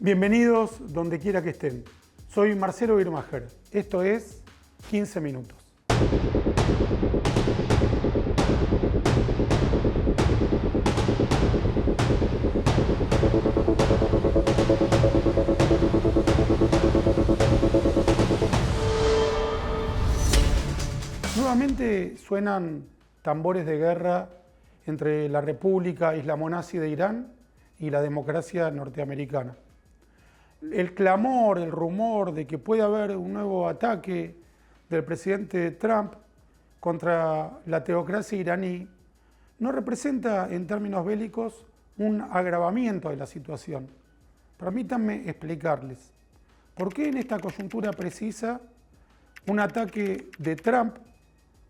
Bienvenidos donde quiera que estén. Soy Marcelo Birmacher. Esto es 15 minutos. Nuevamente suenan tambores de guerra entre la República Islamo-Nazi de Irán y la democracia norteamericana. El clamor, el rumor de que puede haber un nuevo ataque del presidente Trump contra la teocracia iraní no representa en términos bélicos un agravamiento de la situación. Permítanme explicarles por qué en esta coyuntura precisa un ataque de Trump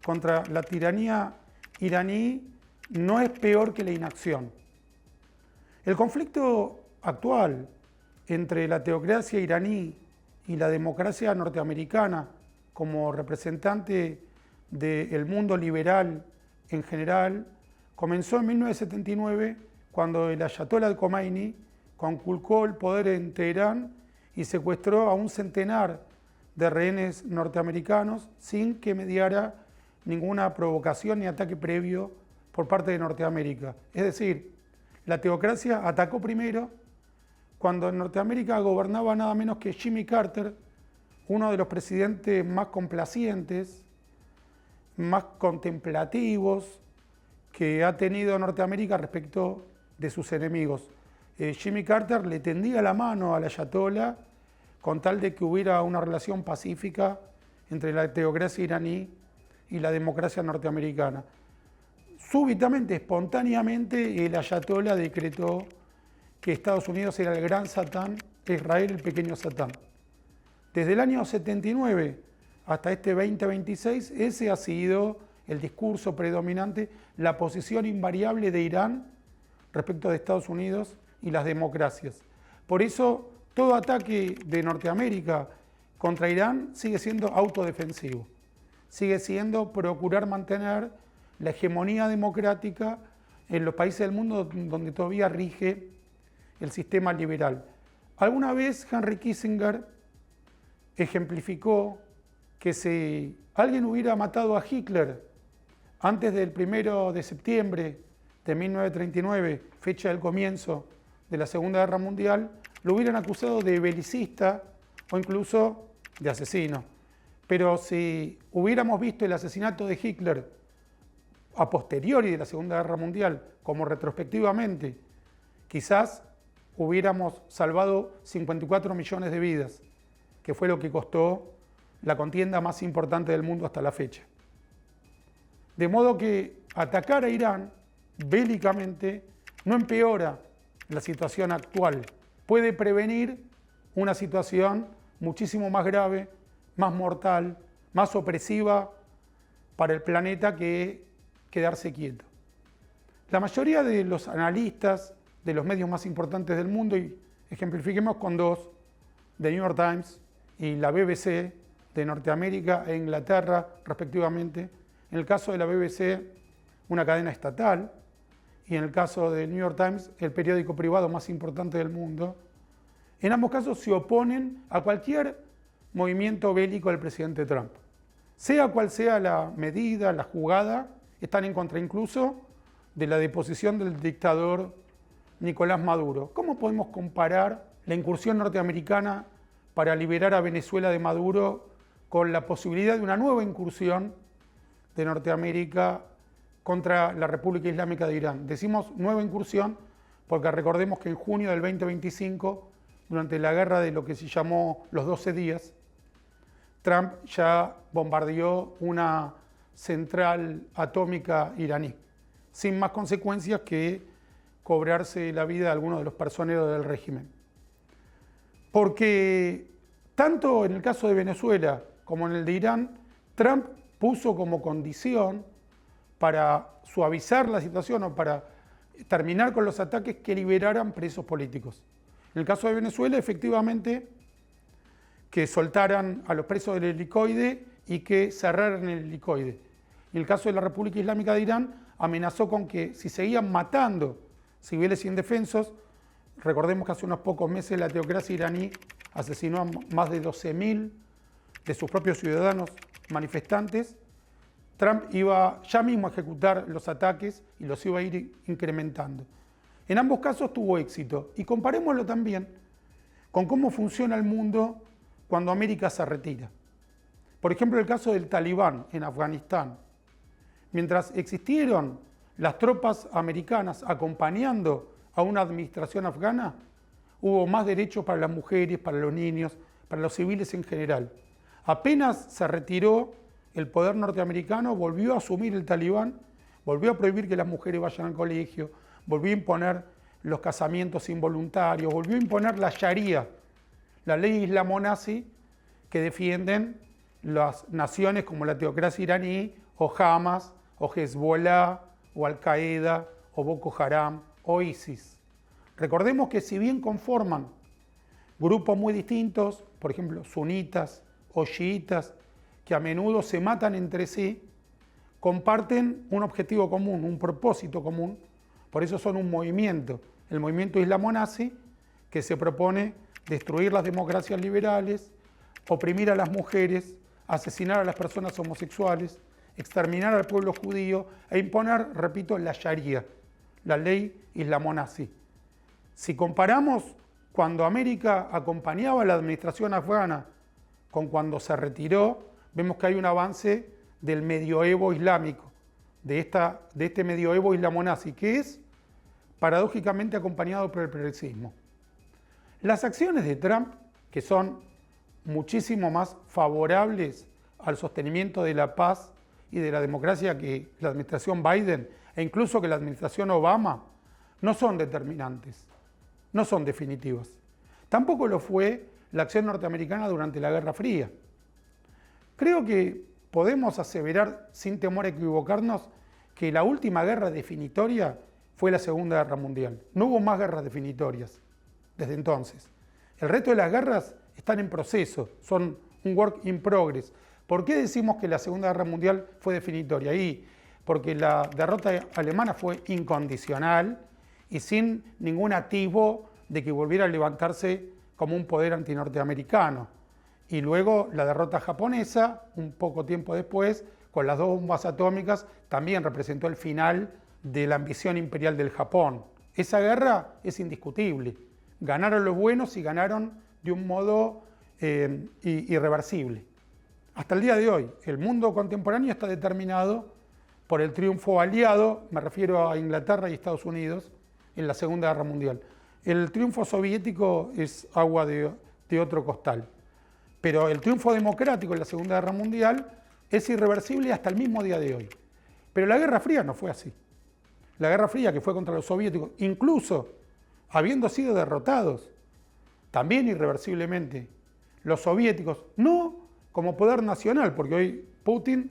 contra la tiranía iraní no es peor que la inacción. El conflicto actual entre la teocracia iraní y la democracia norteamericana como representante del mundo liberal en general comenzó en 1979 cuando el ayatollah Khomeini conculcó el poder en Teherán y secuestró a un centenar de rehenes norteamericanos sin que mediara ninguna provocación ni ataque previo por parte de Norteamérica. Es decir, la teocracia atacó primero cuando en Norteamérica gobernaba nada menos que Jimmy Carter, uno de los presidentes más complacientes, más contemplativos que ha tenido Norteamérica respecto de sus enemigos. Jimmy Carter le tendía la mano al ayatollah con tal de que hubiera una relación pacífica entre la teocracia iraní y la democracia norteamericana. Súbitamente, espontáneamente, el ayatollah decretó que Estados Unidos era el gran Satán, Israel el pequeño Satán. Desde el año 79 hasta este 2026, ese ha sido el discurso predominante, la posición invariable de Irán respecto de Estados Unidos y las democracias. Por eso, todo ataque de Norteamérica contra Irán sigue siendo autodefensivo, sigue siendo procurar mantener la hegemonía democrática en los países del mundo donde todavía rige el sistema liberal. Alguna vez Henry Kissinger ejemplificó que si alguien hubiera matado a Hitler antes del 1 de septiembre de 1939, fecha del comienzo de la Segunda Guerra Mundial, lo hubieran acusado de belicista o incluso de asesino. Pero si hubiéramos visto el asesinato de Hitler a posteriori de la Segunda Guerra Mundial, como retrospectivamente, quizás hubiéramos salvado 54 millones de vidas, que fue lo que costó la contienda más importante del mundo hasta la fecha. De modo que atacar a Irán bélicamente no empeora la situación actual, puede prevenir una situación muchísimo más grave, más mortal, más opresiva para el planeta que quedarse quieto. La mayoría de los analistas de los medios más importantes del mundo, y ejemplifiquemos con dos, The New York Times y la BBC de Norteamérica e Inglaterra respectivamente. En el caso de la BBC, una cadena estatal, y en el caso de New York Times, el periódico privado más importante del mundo. En ambos casos se oponen a cualquier movimiento bélico del presidente Trump. Sea cual sea la medida, la jugada, están en contra incluso de la deposición del dictador Nicolás Maduro. ¿Cómo podemos comparar la incursión norteamericana para liberar a Venezuela de Maduro con la posibilidad de una nueva incursión de Norteamérica contra la República Islámica de Irán? Decimos nueva incursión porque recordemos que en junio del 2025, durante la guerra de lo que se llamó los 12 días, Trump ya bombardeó una central atómica iraní, sin más consecuencias que cobrarse la vida de algunos de los personeros del régimen. Porque tanto en el caso de Venezuela como en el de Irán, Trump puso como condición para suavizar la situación o para terminar con los ataques que liberaran presos políticos. En el caso de Venezuela, efectivamente, que soltaran a los presos del helicoide y que cerraran el helicoide. En el caso de la República Islámica de Irán, amenazó con que si seguían matando civiles indefensos, recordemos que hace unos pocos meses la teocracia iraní asesinó a más de 12.000 de sus propios ciudadanos manifestantes. Trump iba ya mismo a ejecutar los ataques y los iba a ir incrementando. En ambos casos tuvo éxito. Y comparémoslo también con cómo funciona el mundo cuando América se retira. Por ejemplo, el caso del Talibán en Afganistán. Mientras existieron las tropas americanas acompañando a una administración afgana, hubo más derechos para las mujeres, para los niños, para los civiles en general. Apenas se retiró el poder norteamericano, volvió a asumir el Talibán, volvió a prohibir que las mujeres vayan al colegio, volvió a imponer los casamientos involuntarios, volvió a imponer la Sharia, la ley islamo-nazi que defienden las naciones como la teocracia iraní, o Hamas, o Hezbollah, o Al-Qaeda, o Boko Haram, o ISIS. Recordemos que si bien conforman grupos muy distintos, por ejemplo, sunitas o chiitas, que a menudo se matan entre sí, comparten un objetivo común, un propósito común. Por eso son un movimiento, el movimiento islamo-nazi, que se propone destruir las democracias liberales, oprimir a las mujeres, asesinar a las personas homosexuales, exterminar al pueblo judío e imponer, repito, la Sharia, la ley islamo-nazi. Si comparamos cuando América acompañaba a la administración afgana con cuando se retiró, vemos que hay un avance del medioevo islámico, de este medioevo islamo-nazi, que es paradójicamente acompañado por el progresismo. Las acciones de Trump, que son muchísimo más favorables al sostenimiento de la paz y de la democracia que la administración Biden e incluso que la administración Obama, no son determinantes, no son definitivas. Tampoco lo fue la acción norteamericana durante la Guerra Fría. Creo que podemos aseverar, sin temor a equivocarnos, que la última guerra definitoria fue la Segunda Guerra Mundial. No hubo más guerras definitorias desde entonces. El resto de las guerras están en proceso, son un work in progress. ¿Por qué decimos que la Segunda Guerra Mundial fue definitoria? Porque la derrota alemana fue incondicional y sin ningún atisbo de que volviera a levantarse como un poder antinorteamericano. Y luego la derrota japonesa, un poco tiempo después, con las 2 bombas atómicas, también representó el final de la ambición imperial del Japón. Esa guerra es indiscutible. Ganaron los buenos y ganaron de un modo irreversible. Hasta el día de hoy, el mundo contemporáneo está determinado por el triunfo aliado, me refiero a Inglaterra y Estados Unidos, en la Segunda Guerra Mundial. El triunfo soviético es agua de otro costal. Pero el triunfo democrático en la Segunda Guerra Mundial es irreversible hasta el mismo día de hoy. Pero la Guerra Fría no fue así. La Guerra Fría, que fue contra los soviéticos, incluso habiendo sido derrotados, también irreversiblemente, los soviéticos, no como poder nacional, porque hoy Putin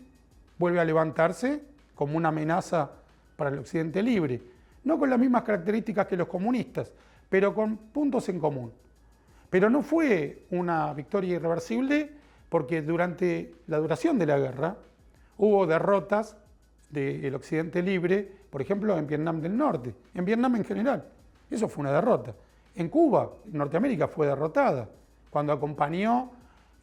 vuelve a levantarse como una amenaza para el Occidente libre, no con las mismas características que los comunistas, pero con puntos en común. Pero no fue una victoria irreversible porque durante la duración de la guerra hubo derrotas del Occidente libre, por ejemplo, en Vietnam del Norte, en Vietnam en general. Eso fue una derrota. En Cuba, Norteamérica fue derrotada cuando acompañó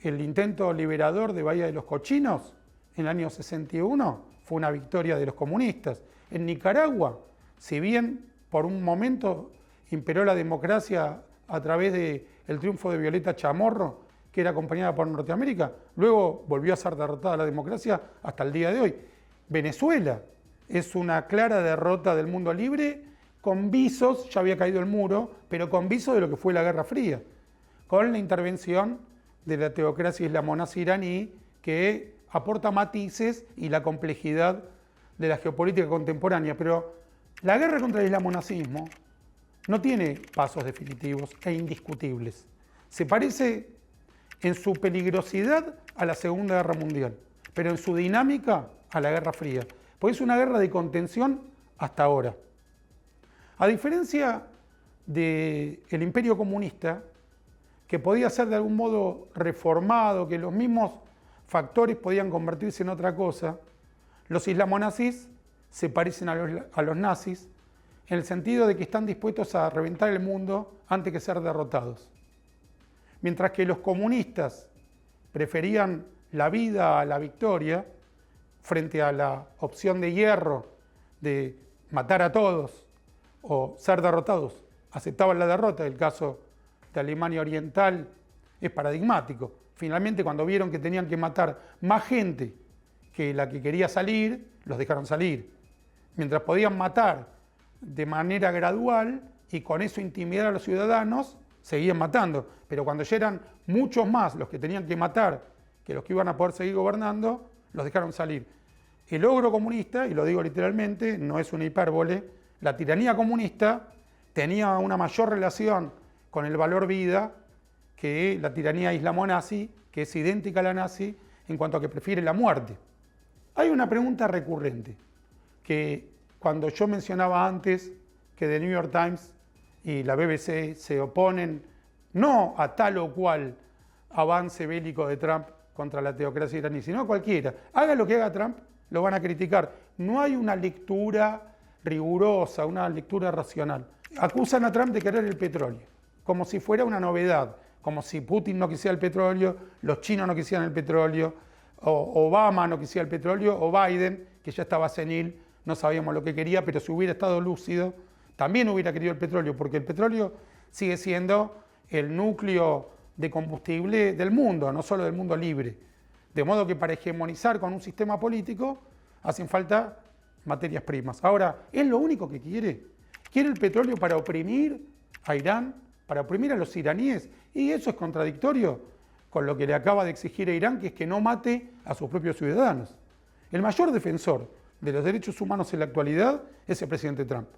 el intento liberador de Bahía de los Cochinos en el año 61, fue una victoria de los comunistas. En Nicaragua, si bien por un momento imperó la democracia a través del triunfo de Violeta Chamorro, que era acompañada por Norteamérica, luego volvió a ser derrotada la democracia hasta el día de hoy. Venezuela es una clara derrota del mundo libre, con visos, ya había caído el muro, pero con visos de lo que fue la Guerra Fría, con la intervención de la teocracia islamo-nazi iraní, que aporta matices y la complejidad de la geopolítica contemporánea. Pero la guerra contra el islamo-nazismo no tiene pasos definitivos e indiscutibles. Se parece en su peligrosidad a la Segunda Guerra Mundial, pero en su dinámica a la Guerra Fría, pues es una guerra de contención hasta ahora. A diferencia del imperio comunista, que podía ser de algún modo reformado, que los mismos factores podían convertirse en otra cosa, los islamonazis se parecen a los nazis en el sentido de que están dispuestos a reventar el mundo antes que ser derrotados. Mientras que los comunistas preferían la vida a la victoria, frente a la opción de hierro de matar a todos o ser derrotados, aceptaban la derrota. El caso de Alemania Oriental es paradigmático. Finalmente, cuando vieron que tenían que matar más gente que la que quería salir, los dejaron salir. Mientras podían matar de manera gradual y con eso intimidar a los ciudadanos, seguían matando. Pero cuando ya eran muchos más los que tenían que matar que los que iban a poder seguir gobernando, los dejaron salir. El logro comunista, y lo digo literalmente, no es una hipérbole, la tiranía comunista tenía una mayor relación con el valor vida que la tiranía islamo-nazi, que es idéntica a la nazi en cuanto a que prefiere la muerte. Hay una pregunta recurrente, que cuando yo mencionaba antes que The New York Times y la BBC se oponen no a tal o cual avance bélico de Trump contra la teocracia iraní, sino a cualquiera. Haga lo que haga Trump, lo van a criticar. No hay una lectura rigurosa, una lectura racional. Acusan a Trump de querer el petróleo, como si fuera una novedad, como si Putin no quisiera el petróleo, los chinos no quisieran el petróleo, o Obama no quisiera el petróleo, o Biden, que ya estaba senil, no sabíamos lo que quería, pero si hubiera estado lúcido, también hubiera querido el petróleo, porque el petróleo sigue siendo el núcleo de combustible del mundo, no solo del mundo libre. De modo que para hegemonizar con un sistema político hacen falta materias primas. Ahora, ¿es lo único que quiere? ¿Quiere el petróleo para oprimir a Irán, para oprimir a los iraníes? Y eso es contradictorio con lo que le acaba de exigir a Irán, que es que no mate a sus propios ciudadanos. El mayor defensor de los derechos humanos en la actualidad es el presidente Trump.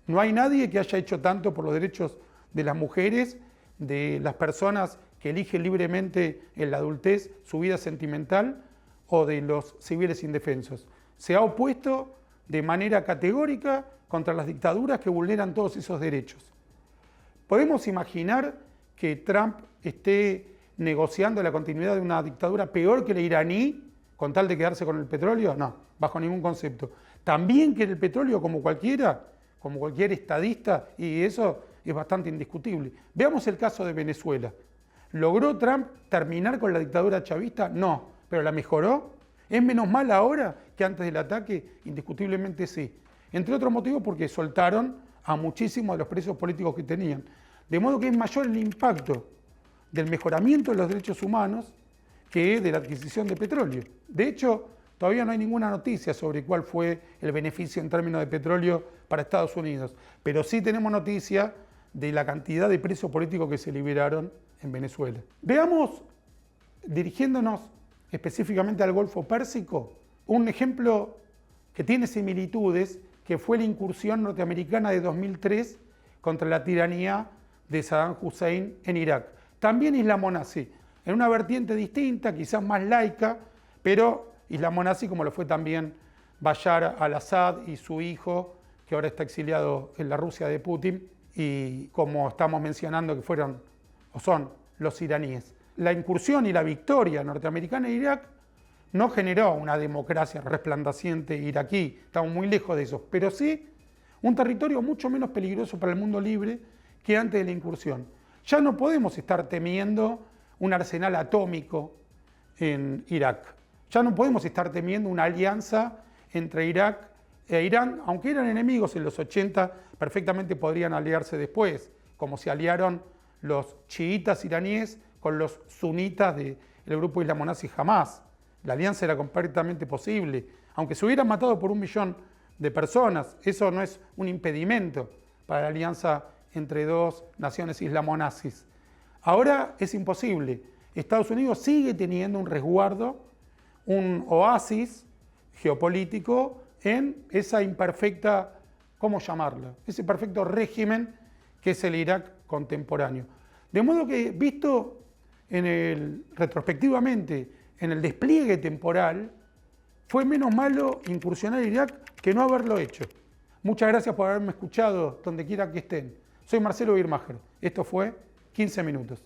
No hay nadie que haya hecho tanto por los derechos de las mujeres, de las personas que eligen libremente en la adultez su vida sentimental o de los civiles indefensos. Se ha opuesto de manera categórica contra las dictaduras que vulneran todos esos derechos. ¿Podemos imaginar que Trump esté negociando la continuidad de una dictadura peor que la iraní con tal de quedarse con el petróleo? No, bajo ningún concepto. También quiere el petróleo como cualquiera, como cualquier estadista, y eso es bastante indiscutible. Veamos el caso de Venezuela. ¿Logró Trump terminar con la dictadura chavista? No, pero ¿la mejoró? ¿Es menos mala ahora que antes del ataque? Indiscutiblemente sí. Entre otros motivos porque soltaron a muchísimos de los presos políticos que tenían. De modo que es mayor el impacto del mejoramiento de los derechos humanos que de la adquisición de petróleo. De hecho, todavía no hay ninguna noticia sobre cuál fue el beneficio en términos de petróleo para Estados Unidos, pero sí tenemos noticia de la cantidad de presos políticos que se liberaron en Venezuela. Veamos, dirigiéndonos específicamente al Golfo Pérsico, un ejemplo que tiene similitudes, que fue la incursión norteamericana de 2003 contra la tiranía de Saddam Hussein en Irak. También islamo-nazi, en una vertiente distinta, quizás más laica, pero islamo-nazi como lo fue también Bashar al-Assad y su hijo, que ahora está exiliado en la Rusia de Putin, y como estamos mencionando que fueron o son los iraníes. La incursión y la victoria norteamericana en Irak no generó una democracia resplandeciente iraquí, estamos muy lejos de eso, pero sí un territorio mucho menos peligroso para el mundo libre que antes de la incursión. Ya no podemos estar temiendo un arsenal atómico en Irak. Ya no podemos estar temiendo una alianza entre Irak e Irán, aunque eran enemigos en los 80, perfectamente podrían aliarse después, como se aliaron los chiitas iraníes con los sunitas del grupo islamo-nazi Hamás. La alianza era completamente posible, aunque se hubieran matado por 1 millón de personas. Eso no es un impedimento para la alianza entre dos naciones islamo-nazis. Ahora es imposible. Estados Unidos sigue teniendo un resguardo, un oasis geopolítico en esa imperfecta, ¿cómo llamarla? Ese perfecto régimen que es el Irak contemporáneo. De modo que, visto retrospectivamente en el despliegue temporal, fue menos malo incursionar en Irak que no haberlo hecho. Muchas gracias por haberme escuchado donde quiera que estén. Soy Marcelo Birmacher. Esto fue 15 minutos.